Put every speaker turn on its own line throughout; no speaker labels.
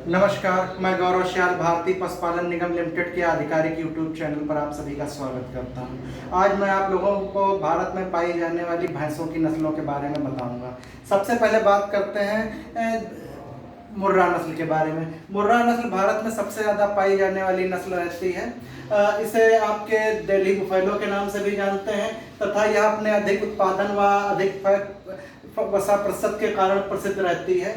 नमस्कार, मैं गौरव श्याल भारतीय पशुपालन निगम लिमिटेड के आधिकारिक यूट्यूब चैनल पर आप सभी का स्वागत करता हूं। आज मैं आप लोगों को भारत में पाई जाने वाली भैंसों की नस्लों के बारे में बताऊंगा। सबसे पहले बात करते हैं मुर्रा नस्ल के बारे में। मुर्रा नस्ल भारत में सबसे ज़्यादा पाई जाने वाली नस्ल रहती है। इसे आपके दिल्ली बुफेलो के नाम से भी जानते हैं तथा यह अपने अधिक उत्पादन व अधिक वसा प्रतिशत के कारण प्रसिद्ध रहती है।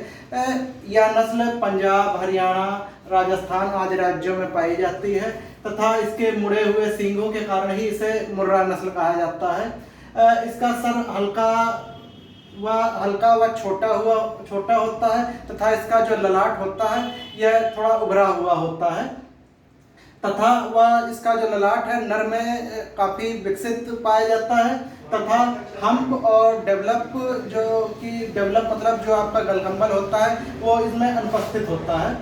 यह नस्ल पंजाब, हरियाणा, राजस्थान आदि राज्यों में पाई जाती है तथा इसके मुड़े हुए सींगों के कारण ही इसे मुर्रा नस्ल कहा जाता है। इसका सर हल्का व छोटा होता है तथा इसका जो ललाट होता है यह थोड़ा उभरा हुआ होता है तथा वह इसका जो ललाट है नर में काफ़ी विकसित पाया जाता है तथा हम्प और डेवलप मतलब जो आपका गलकंबल होता है वो इसमें अनुपस्थित होता है।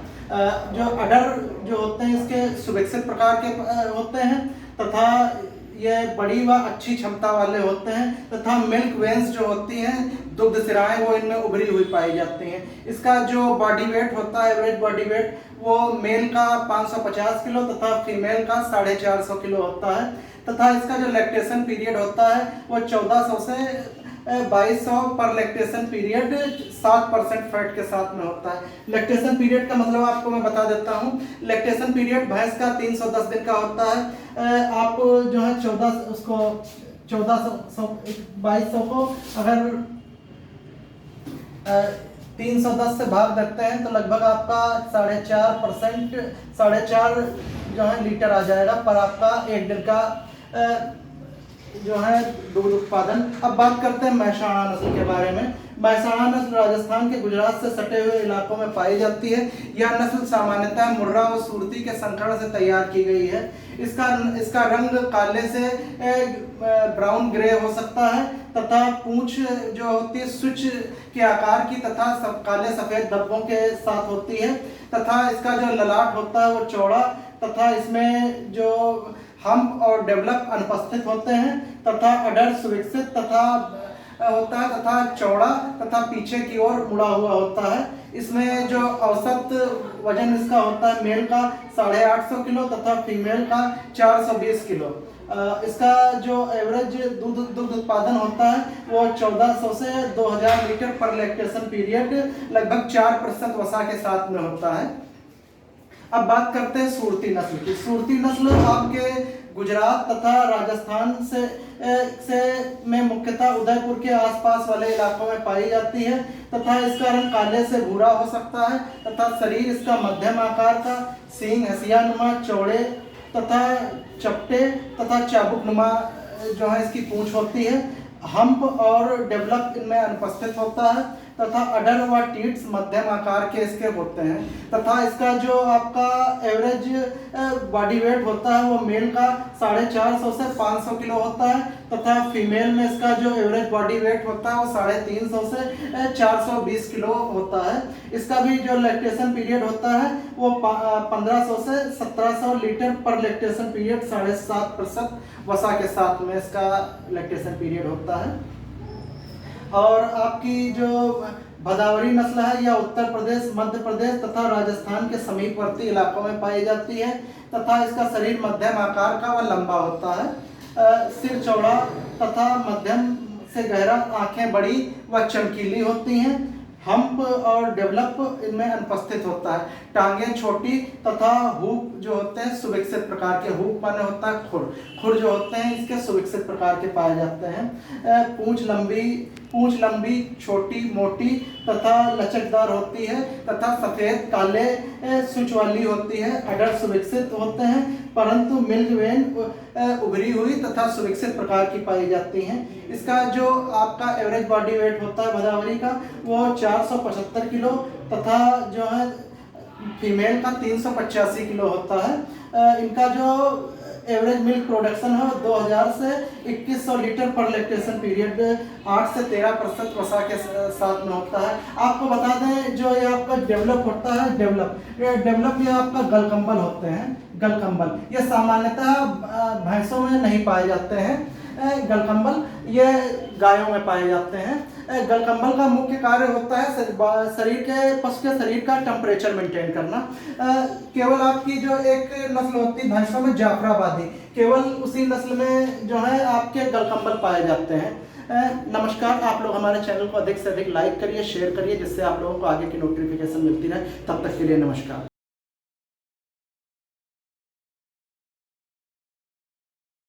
जो अडर जो होते हैं इसके सुविकसित प्रकार के होते हैं तथा ये बड़ी व अच्छी क्षमता वाले होते हैं तथा मिल्क वेन्स जो होती हैं, दुग्ध सिराएं, वो इनमें उभरी हुई पाई जाती हैं। इसका जो बॉडी वेट होता है, एवरेज बॉडी वेट, वो मेल का 550 किलो तथा फीमेल का 450 किलो होता है तथा इसका जो लैक्टेशन पीरियड होता है वो 1400 से 2200 पर लैक्टेशन पीरियड 7% फैट के साथ में होता है। लैक्टेशन पीरियड का मतलब आपको मैं बता देता हूँ। लैक्टेशन पीरियड भैंस का 310 दिन का होता है। आप जो है 2200 को अगर 310 से भाग देते हैं तो लगभग आपका 4.5% जो है लीटर आ जाएगा पर आपका एक दिन का जो है दूध उत्पादन। अब बात करते हैं महसाणा नस्ल के बारे में। महसाणा नस्ल राजस्थान के गुजरात से सटे हुए इलाकों में पाई जाती है। यह नस्ल सामान्यतः मुर्रा और सुरती के संकरण से तैयार की गई है। इसका रंग काले से ब्राउन ग्रे हो सकता है तथा पूंछ जो होती है स्विच के आकार की तथा काले सफेद धब्बों के साथ होती है तथा इसका जो ललाट होता है वो चौड़ा तथा इसमें जो हम्प और डेवलप अनुपस्थित होते हैं तथा अडर सुविकसित तथा होता है तथा चौड़ा तथा पीछे की ओर मुड़ा हुआ होता है। इसमें जो औसत वजन इसका होता है मेल का 850 किलो तथा फीमेल का 420 किलो। इसका जो एवरेज दूध उत्पादन होता है वो 1400 से 2000 लीटर पर लैक्टेशन पीरियड लगभग 4% वसा के साथ में होता है। अब बात करते हैं सुरती नस्ल की। सुरती नस्ल आपके गुजरात तथा राजस्थान से में मुख्यतः उदयपुर के आसपास वाले इलाकों में पाई जाती है तथा इसका रंग काले से भूरा हो सकता है तथा शरीर इसका मध्यम आकार का, सींग हसियानुमा, चौड़े तथा चपटे तथा चाबुकनुमा जो है इसकी पूंछ होती है। हम्प और डेवलप इनमें अनुपस्थित होता है तथा अडर व टीट्स मध्यम आकार के इसके होते हैं तथा इसका जो आपका एवरेज बॉडी वेट होता है वो मेल का 450 से 500 किलो होता है तथा फीमेल में इसका जो एवरेज बॉडी वेट होता है वो 350 से 420 किलो होता है। इसका भी जो लैक्टेशन पीरियड होता है वो 1500 से 1700 लीटर पर लैक्टेशन पीरियड 7.5% वसा के साथ में इसका लैक्टेशन पीरियड होता है। और आपकी जो भदावरी नस्ल है यह उत्तर प्रदेश, मध्य प्रदेश तथा राजस्थान के समीपवर्ती इलाकों में पाई जाती है तथा इसका शरीर मध्यम आकार का व लंबा होता है। सिर चौड़ा तथा मध्यम से गहरा, आंखें बड़ी व चमकीली होती हैं। हम्प और डेवलप इनमें अनुपस्थित होता है। टांगें छोटी तथा हुक जो होते हैं सुविकसित प्रकार के, हुक माने होता है खुर जो होते हैं इसके सुविकसित प्रकार के पाए जाते हैं। पूंछ लंबी, छोटी, मोटी तथा लचकदार होती है तथा सफेद काले स्विच वाली होती है। अडर सुविकसित होते हैं परंतु मिल्क वेन उभरी हुई तथा सुविकसित प्रकार की पाई जाती हैं। इसका जो आपका एवरेज बॉडी वेट होता है भदावरी का वो 475 किलो तथा जो है फीमेल का 385 किलो होता है। इनका जो एवरेज मिल्क प्रोडक्शन है 2000 से 2100 लीटर पर लैक्टेशन पीरियड 8 से 13% वसा के साथ में होता है। आपको बता दें जो ये आपका डेवलप होता है, डेवलप ये आपका गलकंबल होते हैं। गलकंबल ये सामान्यतः भैंसों में नहीं पाए जाते हैं। गलकंबल ये गायों में पाए जाते हैं। गलकंबल का मुख्य कार्य होता है पशु के शरीर का टेम्परेचर मेंटेन करना। केवल आपकी जो एक नस्ल होती है भैंसों में जाफराबादी, केवल उसी नस्ल में जो है आपके गलकंबल पाए जाते हैं। नमस्कार, आप लोग हमारे चैनल को अधिक से अधिक लाइक करिए, शेयर करिए, जिससे आप लोगों को आगे की नोटिफिकेशन मिलती रहे। तब तक के लिए नमस्कार।